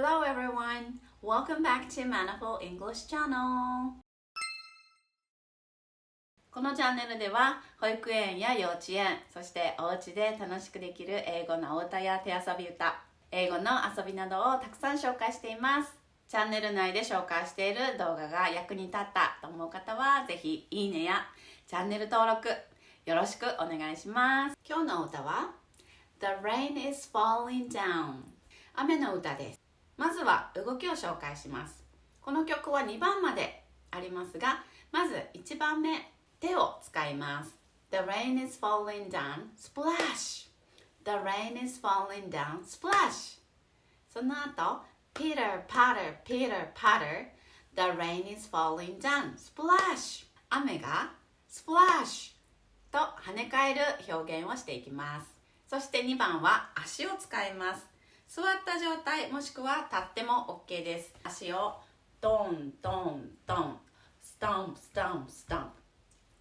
Hello everyone! Welcome back to Manifold English Channel! このチャンネルでは保育園や幼稚園、そしてお家で楽しくできる英語のお歌や手遊び歌、英語の遊びなどをたくさん紹介しています。チャンネル内で紹介している動画が役に立ったと思う方はぜひいいねやチャンネル登録よろしくお願いします。今日の歌は The Rain is Falling Down 雨の歌です。まずは動きを紹介します。この曲は2番までありますが、まず1番目、手を使います。The rain is falling down, splash. The rain is falling down, splash. その後、Pitter, patter, Pitter, patter. The rain is falling down, splash. 雨が splash と跳ね返る表現をしていきます。そして2番は足を使います。座った状態もしくは立っても OK です。足をドンドンドン、ストンプストンプストン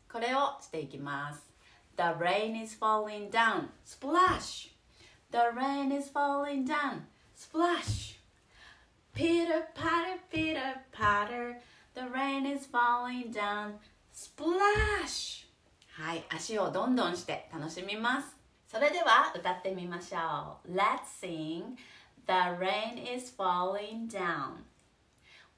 プ、これをしていきます。The rain is falling down, splash. The rain is falling down, splash. Pitter patter, pitter patter. The rain is falling down, splash. はい、足をどんどんして楽しみます。それでは歌ってみましょう。Let's sing The rain is falling down.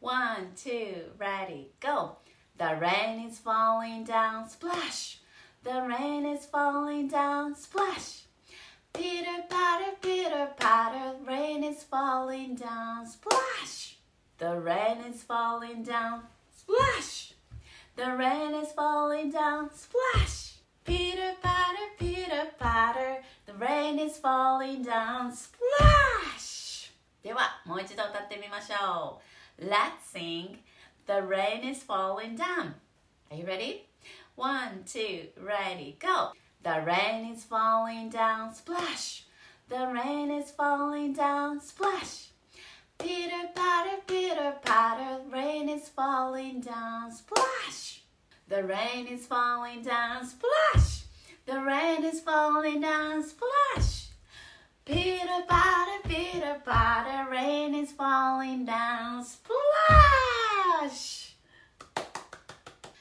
1, 2, ready, go. The rain is falling down, splash. The rain is falling down, splash. Pitter patter, pitter patter. Rain is falling down, splash. The rain is falling down, splash. The rain is falling down, splash. Pitter patter, pitter patter. The rain is falling down, splash. ではもう一度歌ってみましょう。Let's sing The rain is falling down. Are you ready? 1, 2, ready, go. The rain is falling down, splash. The rain is falling down, splash. Pitter patter, pitter patter. Rain is falling down, splash. The rain is falling down, splash. The rain is falling down, splash. Pitter patter, pitter patter. Rain is falling down, splash.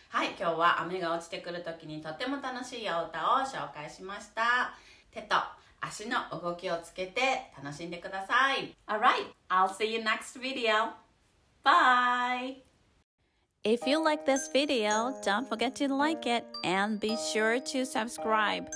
はい、今日は雨が落ちてくるときにとても楽しいお歌を紹介しました。手と足の動きをつけて楽しんでください。Alright, I'll see you next video. Bye! If you like this video, don't forget to like it and be sure to subscribe.